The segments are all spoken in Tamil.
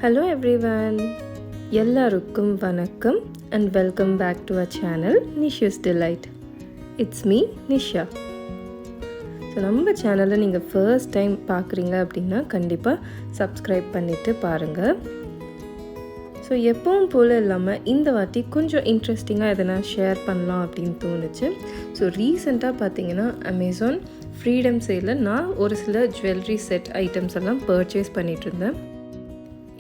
Hello everyone, எல்லாருக்கும் வணக்கம் and welcome back to our channel NISHU'S Delight. It's me, Nisha. So நம்ம சேனலை நீங்கள் ஃபர்ஸ்ட் டைம் பார்க்குறீங்க அப்படின்னா கண்டிப்பாக சப்ஸ்கிரைப் பண்ணிவிட்டு பாருங்கள். ஸோ எப்பவும் போல் இல்லாமல் இந்த வாட்டி கொஞ்சம் இன்ட்ரெஸ்டிங்காக எதனா ஷேர் பண்ணலாம் அப்படின்னு தோணுச்சு. ஸோ ரீசெண்டாக பார்த்தீங்கன்னா அமேசான் ஃப்ரீடம் சேலில் நான் ஒரு சில ஜுவல்லரி செட் ஐட்டம்ஸ் எல்லாம் பர்ச்சேஸ் பண்ணிகிட்டு இருந்தேன்.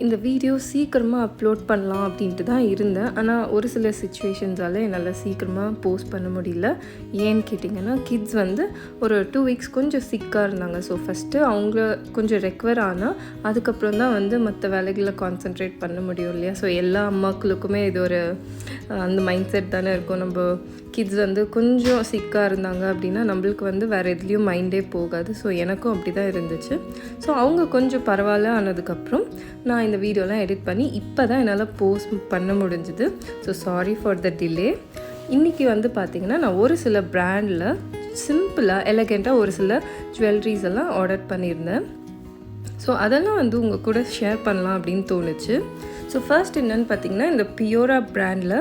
இந்த வீடியோ சீக்கிரமாக அப்லோட் பண்ணலாம் அப்படின்ட்டு தான் இருந்தேன். ஆனால் ஒரு சில சுச்சுவேஷன்ஸால் என்னால் சீக்கிரமாக போஸ்ட் பண்ண முடியல. ஏன்னு கேட்டிங்கன்னா கிட்ஸ் வந்து ஒரு 2 வீக்ஸ் கொஞ்சம் சிக்காக இருந்தாங்க. ஸோ ஃபஸ்ட்டு அவங்கள கொஞ்சம் ரெக்கவர் ஆனால் அதுக்கப்புறம் தான் வந்து மற்ற வேலைகளை கான்சென்ட்ரேட் பண்ண முடியும் இல்லையா. ஸோ எல்லா அம்மாக்களுக்குமே இது ஒரு அந்த மைண்ட் செட் தானே இருக்கும். நம்ம கிட்ஸ் வந்து கொஞ்சம் சிக்காக இருந்தாங்க அப்படின்னா நம்மளுக்கு வந்து வேறு எதுலேயும் மைண்டே போகாது. ஸோ எனக்கும் அப்படி தான் இருந்துச்சு. ஸோ அவங்க கொஞ்சம் பரவாயில்ல ஆனதுக்கப்புறம் நான் இந்த வீடியோலாம் எடிட் பண்ணி இப்போ தான் என்னால் போஸ்ட் பண்ண முடிஞ்சுது. So sorry for the delay. இன்றைக்கி வந்து பார்த்திங்கன்னா நான் ஒரு சில பிராண்டில் சிம்பிளாக எலகெண்ட்டாக ஒரு சில ஜுவல்லரிஸ் எல்லாம் ஆர்டர் பண்ணியிருந்தேன். ஸோ அதெல்லாம் வந்து உங்கள் கூட ஷேர் பண்ணலாம் அப்படின்னு தோணுச்சு. ஸோ ஃபர்ஸ்ட் என்னென்னு பார்த்திங்கன்னா இந்த பியோரா பிராண்டில்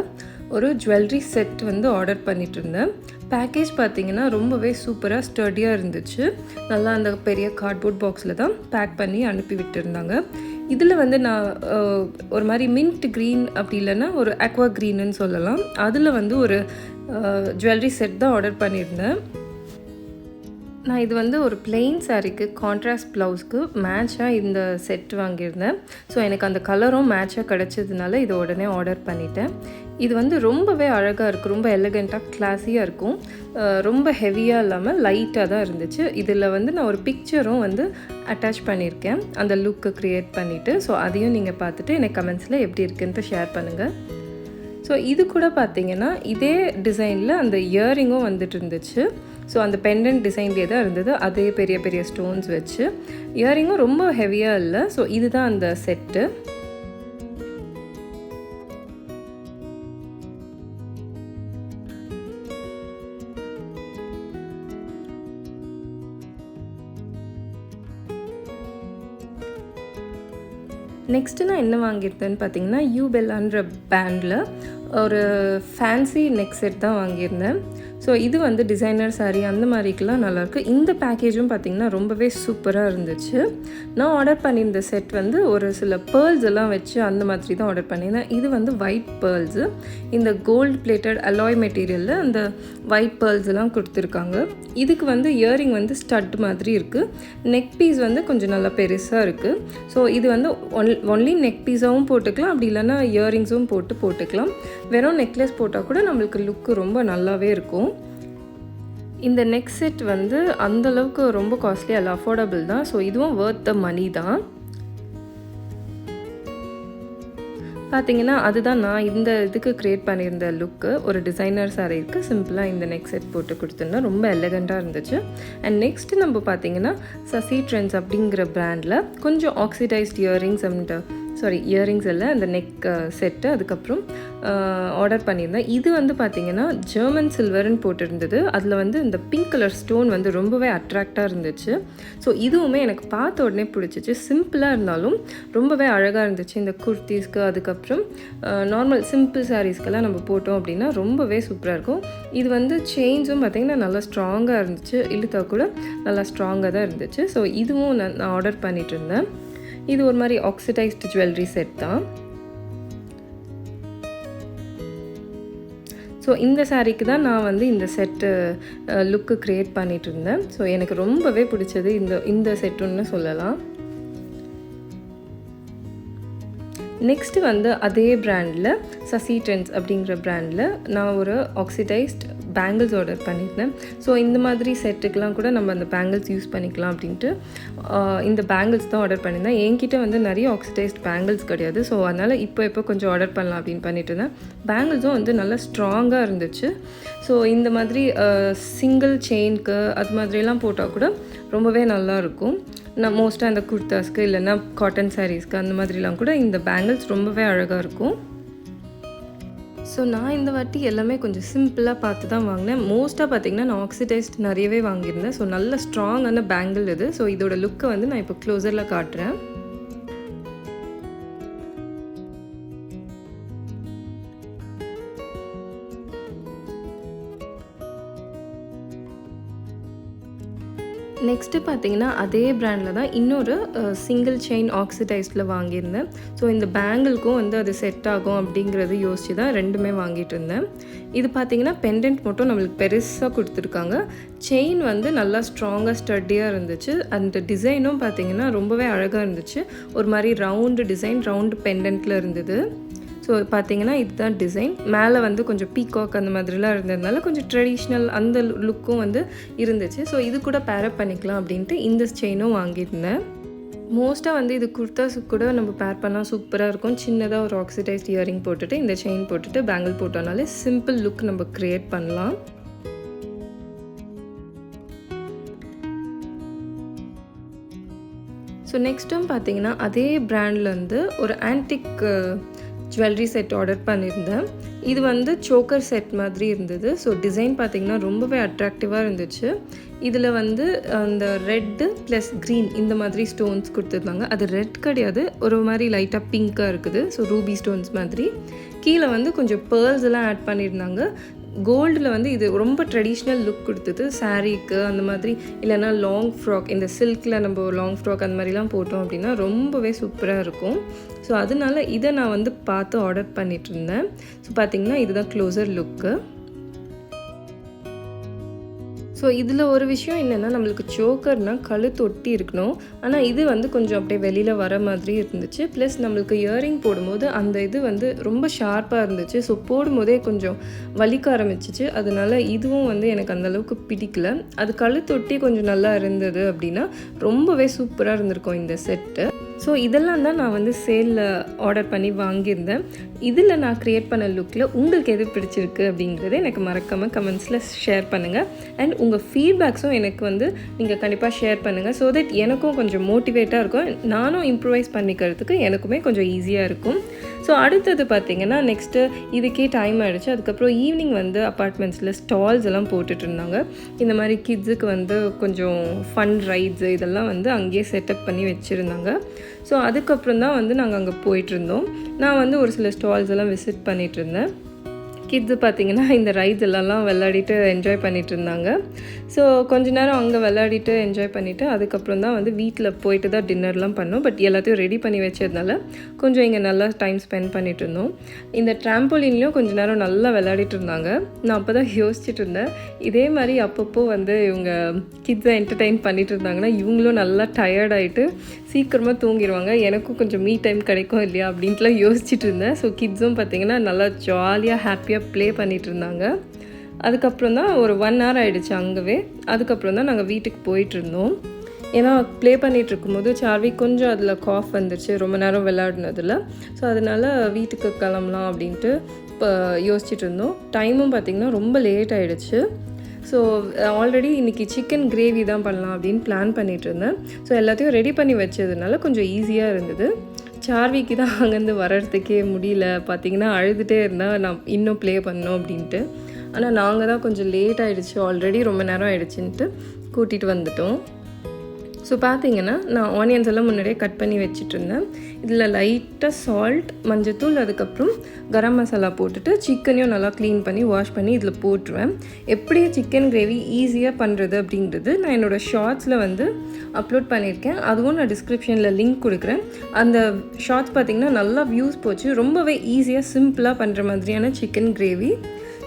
ஒரு ஜுவல்லரி செட் வந்து ஆர்டர் பண்ணிகிட்டு இருந்தேன். பேக்கேஜ் பார்த்திங்கன்னா ரொம்பவே சூப்பராக ஸ்டடியாக இருந்துச்சு. நல்லா அந்த பெரிய கார்ட்போர்ட் பாக்ஸில் தான் பேக் பண்ணி அனுப்பி விட்டுருந்தாங்க. இதில் வந்து நான் ஒரு மாதிரி மின்ட் க்ரீன் அப்படி இல்லைன்னா ஒரு அக்வா க்ரீனுன்னு சொல்லலாம், அதில் வந்து ஒரு ஜுவல்லரி செட் தான் ஆர்டர் பண்ணியிருந்தேன். நான் இது வந்து ஒரு பிளெயின் சாரீக்கு கான்ட்ராஸ்ட் ப்ளவுஸ்க்கு மேட்சாக இந்த செட் வாங்கியிருந்தேன். ஸோ எனக்கு அந்த கலரும் மேட்சாக கிடச்சதுனால இதை உடனே ஆர்டர் பண்ணிட்டேன். இது வந்து ரொம்பவே அழகாக இருக்குது, ரொம்ப எலகெண்ட்டாக கிளாஸியாக இருக்கும், ரொம்ப ஹெவியாக இல்லாமல் லைட்டாக தான் இருந்துச்சு. இதில் வந்து நான் ஒரு பிக்சரும் வந்து அட்டாச் பண்ணியிருக்கேன் அந்த லுக்கு க்ரியேட் பண்ணிவிட்டு. ஸோ அதையும் நீங்கள் பார்த்துட்டு எனக்கு கமெண்ட்ஸில் எப்படி இருக்குன்ட்டு ஷேர் பண்ணுங்கள். ஸோ இது கூட பார்த்திங்கன்னா இதே டிசைனில் அந்த இயரிங்கும் வந்துட்டு இருந்துச்சு. ஸோ அந்த பெண்டன்ட் டிசைன்லேயே தான் இருந்தது, அதே பெரிய பெரிய ஸ்டோன்ஸ் வச்சு. இயரிங்கும் ரொம்ப ஹெவியாக இல்லை. ஸோ இதுதான் அந்த செட்டு. நெக்ஸ்ட்டு நான் என்ன வாங்கியிருந்தேன்னு பார்த்தீங்கன்னா யூபெல்லான்ற பேண்டில் ஒரு ஃபேன்சி நெக் செட் தான் வாங்கியிருந்தேன். ஸோ இது வந்து டிசைனர் சாரீ அந்த மாதிரிக்கெலாம் நல்லாயிருக்கு. இந்த பேக்கேஜும் பார்த்திங்கன்னா ரொம்பவே சூப்பராக இருந்துச்சு. நான் ஆர்டர் பண்ணியிருந்த செட் வந்து ஒரு சில பேர்ல்ஸ் எல்லாம் வச்சு அந்த மாதிரி தான் ஆர்டர் பண்ணியிருந்தேன். இது வந்து ஒயிட் பேர்ல்ஸு, இந்த கோல்டு பிளேட்டட் அலாய் மெட்டீரியலில் அந்த ஒயிட் பேர்ல்ஸ் எல்லாம் கொடுத்துருக்காங்க. இதுக்கு வந்து இயரிங் வந்து ஸ்டட் மாதிரி இருக்குது. நெக் பீஸ் வந்து கொஞ்சம் நல்லா பெருசாக இருக்குது. ஸோ இது வந்து ஒன்லி நெக் பீஸாகவும் போட்டுக்கலாம், அப்படி இல்லைன்னா இயரிங்ஸும் போட்டுக்கலாம். வெறும் நெக்லஸ் போட்டால் கூட நம்மளுக்கு லுக்கு ரொம்ப நல்லாவே இருக்கும். இந்த நெக் செட் வந்து அந்தளவுக்கு ரொம்ப காஸ்ட்லி அல்ல, அஃபோர்டபுள் தான். ஸோ இதுவும் வர்த் த மணி தான். பார்த்திங்கன்னா அதுதான் நான் இந்த இதுக்கு க்ரியேட் பண்ணியிருந்த லுக்கு. ஒரு டிசைனர் சாரீக்கு சிம்பிளாக இந்த நெக் செட் போட்டு கொடுத்துருந்தேன், ரொம்ப எலகண்ட்டாக இருந்துச்சு. அண்ட் நெக்ஸ்ட்டு நம்ம பார்த்திங்கன்னா Sasitrends அப்படிங்கிற பிராண்டில் கொஞ்சம் ஆக்சிடைஸ்ட் இயரிங்ஸ் அண்ட் இயரிங்ஸ் இல்லை அந்த நெக் செட்டு அதுக்கப்புறம் ஆர்டர் பண்ணியிருந்தேன். இது வந்து பார்த்திங்கன்னா ஜெர்மன் சில்வர்னு போட்டிருந்தது. அதில் வந்து இந்த பிங்க் கலர் ஸ்டோன் வந்து ரொம்பவே அட்ராக்டாக இருந்துச்சு. ஸோ இதுவுமே எனக்கு பார்த்த உடனே பிடிச்சிச்சு. சிம்பிளாக இருந்தாலும் ரொம்பவே அழகாக இருந்துச்சு. இந்த குர்த்திஸ்க்கு அதுக்கப்புறம் நார்மல் சிம்பிள் சாரீஸ்க்கெல்லாம் நம்ம போட்டோம் அப்படின்னா ரொம்பவே சூப்பராக இருக்கும். இது வந்து செயின்ஸும் பார்த்திங்கன்னா நல்லா ஸ்ட்ராங்காக இருந்துச்சு, இழுத்தா கூட நல்லா ஸ்ட்ராங்காக தான் இருந்துச்சு. ஸோ இதுவும் நான் ஆர்டர் பண்ணிகிட்டு இருந்தேன். இது ஒரு மாதிரி ஆக்சிடைஸ்டு ஜுவல்லரி செட் தான். ஸோ இந்த சாரீக்கு தான் நான் வந்து இந்த செட்டு லுக்கு க்ரியேட் பண்ணிகிட்டு இருந்தேன். ஸோ எனக்கு ரொம்பவே பிடிச்சது இந்த செட்டுன்னு சொல்லலாம். நெக்ஸ்ட்டு வந்து அதே பிராண்டில் Sasitrends அப்படிங்கிற பிராண்டில் நான் ஒரு ஆக்சிடைஸ்ட் பேங்கிள்ஸ் ஆர்டர் பண்ணியிருந்தேன். ஸோ இந்த மாதிரி செட்டுக்கெலாம் கூட நம்ம அந்த பேங்கிள்ஸ் யூஸ் பண்ணிக்கலாம் அப்படின்ட்டு இந்த பேங்கிள்ஸ் தான் ஆர்டர் பண்ணியிருந்தேன். என்கிட்ட வந்து நிறைய ஆக்சிடைஸ்ட் பேங்கிள்ஸ் கிடையாது. ஸோ அதனால் இப்போ கொஞ்சம் ஆர்டர் பண்ணலாம் அப்படின்னு பண்ணிட்டு இருந்தேன். பேங்கிள்ஸும் வந்து நல்லா ஸ்ட்ராங்காக இருந்துச்சு. ஸோ இந்த மாதிரி சிங்கிள் செயின்க்கு அது மாதிரிலாம் போட்டால் கூட ரொம்பவே நல்லாயிருக்கும். நான் மோஸ்ட்டாக அந்த குர்தாஸ்க்கு இல்லைன்னா காட்டன் சாரீஸ்க்கு அந்த மாதிரிலாம் கூட இந்த பேங்கிள்ஸ் ரொம்பவே அழகாக இருக்கும். ஸோ நான் இந்த வாட்டி எல்லாமே கொஞ்சம் சிம்பிளாக பார்த்து தான் வாங்கினேன். மோஸ்ட்டாக பார்த்திங்கன்னா நான் ஆக்சிடைஸ்ட் நிறையவே வாங்கியிருந்தேன். ஸோ நல்ல ஸ்ட்ராங்கான பேங்கிள் இது. ஸோ இதோட லுக்கை வந்து நான் இப்போ க்ளோஸரில் காட்டுறேன். நெக்ஸ்ட்டு பார்த்தீங்கன்னா அதே பிராண்டில் தான் இன்னொரு சிங்கிள் செயின் ஆக்சிடைஸ்டில் வாங்கியிருந்தேன். ஸோ இந்த பேங்கிள்க்கும் வந்து அது செட் ஆகும் அப்படிங்கிறது யோசிச்சு தான் ரெண்டுமே வாங்கிட்டு இருந்தேன். இது பார்த்தீங்கன்னா பெண்டன்ட் மட்டும் நம்மளுக்கு பெருசாக கொடுத்துருக்காங்க. செயின் வந்து நல்லா ஸ்ட்ராங்காக ஸ்டட்டியாக இருந்துச்சு. அந்த டிசைனும் பார்த்தீங்கன்னா ரொம்பவே அழகாக இருந்துச்சு. ஒரு மாதிரி ரவுண்டு டிசைன், ரவுண்டு பெண்டன்ட்டில் இருந்தது. ஸோ பார்த்தீங்கன்னா இதுதான் டிசைன். மேலே வந்து கொஞ்சம் பீகாக் அந்த மாதிரிலாம் இருந்ததுனால கொஞ்சம் ட்ரெடிஷ்னல் அந்த லுக்கும் வந்து இருந்துச்சு. ஸோ இது கூட பேரப் பண்ணிக்கலாம் அப்படின்ட்டு இந்த செயினும் வாங்கியிருந்தேன். மோஸ்ட்டாக வந்து இது குர்தாஸுக்கு கூட நம்ம பேர் பண்ணால் சூப்பராக இருக்கும். சின்னதாக ஒரு ஆக்சிடைஸ்ட் இயரிங் போட்டுட்டு இந்த செயின் போட்டுட்டு பேங்கிள் போட்டோனாலே சிம்பிள் லுக் நம்ம க்ரியேட் பண்ணலாம். ஸோ நெக்ஸ்ட்டும் பார்த்தீங்கன்னா அதே பிராண்ட்லேருந்து ஒரு ஆன்டிக் ஜுவல்லரி செட் ஆர்டர் பண்ணியிருந்தேன். இது வந்து சோக்கர் செட் மாதிரி இருந்தது. ஸோ டிசைன் பார்த்திங்கன்னா ரொம்பவே அட்ராக்டிவாக இருந்துச்சு. இதில் வந்து அந்த ரெட்டு ப்ளஸ் க்ரீன் இந்த மாதிரி ஸ்டோன்ஸ் கொடுத்துருந்தாங்க. அது ரெட் கிடையாது, ஒரு மாதிரி லைட்டாக பிங்க்காக இருக்குது. ஸோ ரூபி ஸ்டோன்ஸ் மாதிரி. கீழே வந்து கொஞ்சம் பேர்ல்ஸ் எல்லாம் ஆட் பண்ணியிருந்தாங்க. கோல்டில் வந்து இது ரொம்ப ட்ரெடிஷ்னல் லுக் கொடுத்தது. சாரீக்கு அந்த மாதிரி இல்லைன்னா லாங் ஃப்ராக், இந்த சில்கில் நம்ம லாங் ஃப்ராக் அந்த மாதிரிலாம் போட்டோம் அப்படின்னா ரொம்பவே சூப்பராக இருக்கும். ஸோ அதனால இதை நான் வந்து பார்த்து ஆர்டர் பண்ணிட்டு இருந்தேன். ஸோ பார்த்திங்கன்னா இதுதான் க்ளோசர் லுக்கு. ஸோ இதில் ஒரு விஷயம் என்னென்னா நம்மளுக்கு சோக்கர்னால் கழுத்து ஒட்டி இருக்கணும். ஆனால் இது வந்து கொஞ்சம் அப்படியே வெளியில் வர மாதிரி இருந்துச்சு. ப்ளஸ் நம்மளுக்கு இயரிங் போடும்போது அந்த இது வந்து ரொம்ப ஷார்ப்பாக இருந்துச்சு. ஸோ போடும்போதே கொஞ்சம் வலிக்க ஆரம்பிச்சிச்சு. அதனால இதுவும் வந்து எனக்கு அந்தளவுக்கு பிடிக்கல. அது கழுத்து ஒட்டி கொஞ்சம் நல்லா இருந்தது அப்படின்னா ரொம்பவே சூப்பராக இருந்திருக்கும் இந்த செட்டு. ஸோ இதெல்லாம் தான் நான் வந்து சேலில் ஆர்டர் பண்ணி வாங்கியிருந்தேன். இதில் நான் க்ரியேட் பண்ண லுக்கில் உங்களுக்கு எது பிடிச்சிருக்கு அப்படிங்கிறத எனக்கு மறக்காமல் கமெண்ட்ஸில் ஷேர் பண்ணுங்கள். அண்ட் உங்கள் ஃபீட்பேக்ஸும் எனக்கு வந்து நீங்கள் கண்டிப்பாக ஷேர் பண்ணுங்கள். ஸோ தட் எனக்கும் கொஞ்சம் மோட்டிவேட்டாக இருக்கும். நானும் இம்ப்ரூவைஸ் பண்ணிக்கிறதுக்கு எனக்குமே கொஞ்சம் ஈஸியாக இருக்கும். ஸோ அடுத்தது பார்த்திங்கன்னா நெக்ஸ்ட்டு இதுக்கே டைம் ஆகிடுச்சு. அதுக்கப்புறம் ஈவினிங் வந்து அப்பார்ட்மெண்ட்ஸில் ஸ்டால்ஸ் எல்லாம் போட்டுட்டு இருந்தாங்க. இந்த மாதிரி கிட்ஸுக்கு வந்து கொஞ்சம் ஃபன் ரைட்ஸு இதெல்லாம் வந்து அங்கேயே செட்டப் பண்ணி வச்சுருந்தாங்க. ஸோ அதுக்கப்புறம் தான் வந்து நாங்கள் அங்கே போயிட்டுருந்தோம். நான் வந்து ஒரு சில ஸ்டால்ஸ் எல்லாம் விசிட் பண்ணிகிட்டு இருந்தேன். கிட்ஸு பார்த்திங்கன்னா இந்த ரைட்ஸ் எல்லாம் விளையாடிட்டு என்ஜாய் பண்ணிகிட்டு இருந்தாங்க. ஸோ கொஞ்ச நேரம் அங்கே விளையாடிட்டு என்ஜாய் பண்ணிவிட்டு அதுக்கப்புறம் தான் வந்து வீட்டில் போயிட்டு தான் டின்னர்லாம் பண்ணோம். பட் எல்லாத்தையும் ரெடி பண்ணி வச்சதுனால கொஞ்சம் இங்கே நல்லா டைம் ஸ்பெண்ட் பண்ணிகிட்டு இருந்தோம். இந்த ட்ராம்போலின்லேயும் கொஞ்ச நேரம் நல்லா விளையாடிட்டு இருந்தாங்க. நான் அப்போ தான் யோசிச்சுட்டு இருந்தேன், இதே மாதிரி அப்பப்போ வந்து இவங்க கிட்ஸை என்டர்டெயின் பண்ணிகிட்டு இருந்தாங்கன்னா இவங்களும் நல்லா டயர்டாகிட்டு சீக்கிரமாக தூங்கிடுவாங்க. எனக்கும் கொஞ்சம் மீ டைம் கிடைக்கும் இல்லையா அப்படின்ட்டுலாம் யோசிச்சுட்டு இருந்தேன். ஸோ கிட்ஸும் பார்த்திங்கன்னா நல்லா ஜாலியாக ஹாப்பியாக ப்ளே பண்ணிகிட்டு இருந்தாங்க. அதுக்கப்புறம் தான் ஒரு 1 hour ஆகிடுச்சு அங்கவே. அதுக்கப்புறம் தான் நாங்கள் வீட்டுக்கு போயிட்டுருந்தோம். ஏன்னா ப்ளே பண்ணிகிட்டு இருக்கும்போது சார்வி கொஞ்சம் அதில் காஃப் வந்துருச்சு ரொம்ப நேரம் விளையாடினதில். ஸோ அதனால் வீட்டுக்கு கிளம்பலாம் அப்படின்ட்டு இப்போ யோசிச்சுட்டு இருந்தோம். டைமும் பார்த்திங்கன்னா ரொம்ப லேட் ஆகிடுச்சு. ஸோ ஆல்ரெடி இன்றைக்கி சிக்கன் கிரேவி தான் பண்ணலாம் அப்படின்னு பிளான் பண்ணிகிட்டு இருந்தேன். ஸோ எல்லாத்தையும் ரெடி பண்ணி வச்சதுனால கொஞ்சம் ஈஸியாக இருந்தது. சார்விக்கு தான் அங்கேருந்து வர்றதுக்கே முடியல. பார்த்திங்கன்னா அழுதுகிட்டே இருந்தால் நான் இன்னும் ப்ளே பண்ணோம் அப்படின்ட்டு. ஆனால் நாங்கள் தான் கொஞ்சம் லேட் ஆகிடுச்சு, ஆல்ரெடி ரொம்ப நேரம் ஆகிடுச்சின்ட்டு கூட்டிகிட்டு வந்துட்டோம். ஸோ பார்த்திங்கன்னா நான் ஆனியன்ஸ் எல்லாம் முன்னாடியே கட் பண்ணி வச்சுட்ருந்தேன். இதில் லைட்டாக சால்ட், மஞ்சத்தூள், அதுக்கப்புறம் கரம் மசாலா போட்டுட்டு சிக்கனையும் நல்லா க்ளீன் பண்ணி வாஷ் பண்ணி இதில் போட்டுருவேன். எப்படி சிக்கன் கிரேவி ஈஸியாக பண்ணுறது அப்படிங்கிறது நான் என்னோடய ஷார்ட்ஸில் வந்து அப்லோட் பண்ணியிருக்கேன். அதுவும் நான் டிஸ்கிரிப்ஷனில் லிங்க் கொடுக்குறேன். அந்த ஷார்ட்ஸ் பார்த்திங்கன்னா நல்லா வியூஸ் போச்சு. ரொம்பவே ஈஸியாக சிம்பிளாக பண்ணுற மாதிரியான சிக்கன் கிரேவி.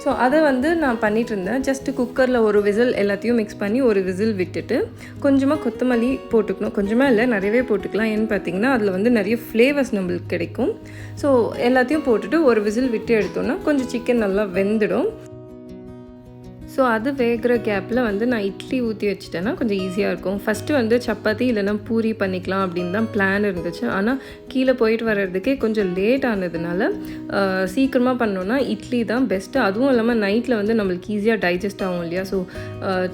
ஸோ அதை வந்து நான் பண்ணிகிட்டு இருந்தேன். ஜஸ்ட்டு குக்கரில் ஒரு விசில் எல்லாத்தையும் மிக்ஸ் பண்ணி ஒரு விசில் விட்டுட்டு கொஞ்சமாக கொத்தமல்லி போட்டுக்கணும். கொஞ்சமாக இல்லை, நிறையவே போட்டுக்கலாம். ஏன்னு பார்த்திங்கன்னா அதில் வந்து நிறைய ஃப்ளேவர்ஸ் நம்மளுக்கு கிடைக்கும். ஸோ எல்லாத்தையும் போட்டுட்டு ஒரு விசில் விட்டு எடுத்தோன்னா கொஞ்சம் சிக்கன் நல்லா வெந்துடும். ஸோ அது வேகிற கேப்பில் வந்து நான் இட்லி ஊற்றி வச்சுட்டேன்னா கொஞ்சம் ஈஸியாக இருக்கும். ஃபஸ்ட்டு வந்து சப்பாத்தி இல்லைனா பூரி பண்ணிக்கலாம் அப்படின்னு தான் பிளான் இருந்துச்சு. ஆனால் கீழே போயிட்டு வர்றதுக்கே கொஞ்சம் லேட் ஆனதுனால சீக்கிரமாக பண்ணோன்னா இட்லி தான் பெஸ்ட்டு. அதுவும் இல்லாமல் நைட்டில் வந்து நம்மளுக்கு ஈஸியாக டைஜஸ்ட் ஆகும் இல்லையா. ஸோ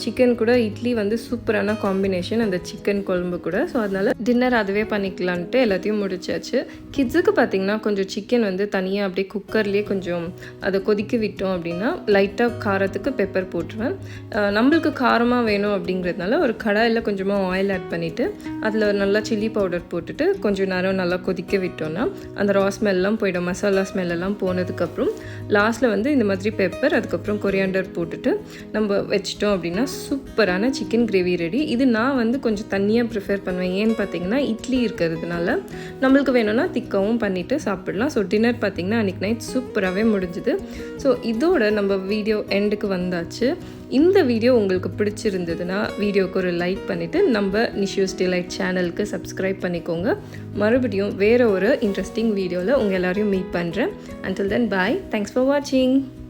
சிக்கன் கூட இட்லி வந்து சூப்பரான காம்பினேஷன் அந்த சிக்கன் குழம்பு கூட. ஸோ அதனால் டின்னர் அதுவே பண்ணிக்கலான்ட்டு எல்லாத்தையும் முடிச்சாச்சு. கிட்ஸுக்கு பார்த்திங்கன்னா கொஞ்சம் சிக்கன் வந்து தனியாக அப்படியே குக்கர்லேயே கொஞ்சம் அதை கொதிக்க விட்டோம் அப்படின்னா லைட்டாக காரத்துக்கு பெப்பர் போட்டுருவேன். நம்மளுக்கு காரமாக வேணும் அப்படிங்கிறதுனால ஒரு கடாயில் கொஞ்சமாக ஆயில் ஆட் பண்ணிவிட்டு அதில் நல்லா சில்லி பவுடர் போட்டுட்டு கொஞ்சம் நேரம் நல்லா கொதிக்க விட்டோன்னா அந்த ரா ஸ்மெல்லாம் போய்டும். மசாலா ஸ்மெல்லாம் போனதுக்கப்புறம் லாஸ்ட்டில் வந்து இந்த மாதிரி பெப்பர் அதுக்கப்புறம் கொரியாண்டர் போட்டுட்டு நம்ம வச்சிட்டோம் அப்படின்னா சூப்பரான சிக்கன் கிரேவி ரெடி. இது நான் வந்து கொஞ்சம் தண்ணியாக ப்ரிஃபர் பண்ணுவேன். ஏன்னு பார்த்தீங்கன்னா இட்லி இருக்கிறதுனால நம்மளுக்கு வேணும்னா திக்காவும் பண்ணிவிட்டு சாப்பிடலாம். ஸோ டின்னர் பார்த்திங்கன்னா அன்றைக்கி நைட் சூப்பராகவே முடிஞ்சுது. ஸோ இதோட நம்ம வீடியோ எண்டுக்கு வந்தாச்சு. இந்த வீடியோ உங்களுக்கு பிடிச்சிருந்ததுன்னா வீடியோவுக்கு ஒரு லைக் பண்ணிவிட்டு நம்ம நிஷூஸ் டிலைட் சேனலுக்கு சப்ஸ்கிரைப் பண்ணிக்கோங்க. மறுபடியும் வேறு ஒரு இன்ட்ரெஸ்டிங் வீடியோவில் உங்கள் எல்லோரையும் மீட் பண்ணுறேன். Until then, bye. Thanks for watching.